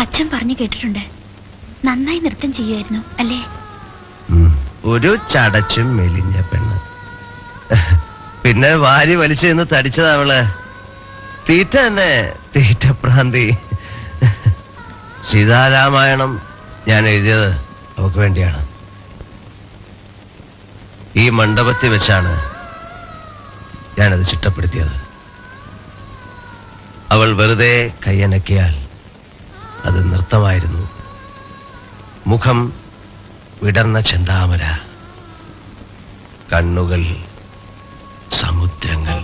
അച്ഛൻ പറഞ്ഞു കേട്ടിട്ടുണ്ട്. നന്നായി നൃത്തം ചെയ്യുമായിരുന്നു അല്ലേ? ഒരു ചടച്ചും മെലിഞ്ഞ പെണ്ണ്. പിന്നെ വാരി വലിച്ചു നിന്ന് തടിച്ചത് അവള്. തീറ്റ തന്നെ, തീറ്റപ്രാന്തി. സീതാരാമായണം ഞാൻ എഴുതിയത് അവക്ക് വേണ്ടിയാണ്. ഈ മണ്ഡപത്തിൽ വെച്ചാണ് ഞാനത് ചിട്ടപ്പെടുത്തിയത്. അവൾ വെറുതെ കൈയനക്കിയാൽ അത് നൃത്തമായിരുന്നു. മുഖം വിടർന്ന ചെന്താമര, കണ്ണുകൾ സമുദ്രങ്ങൾ.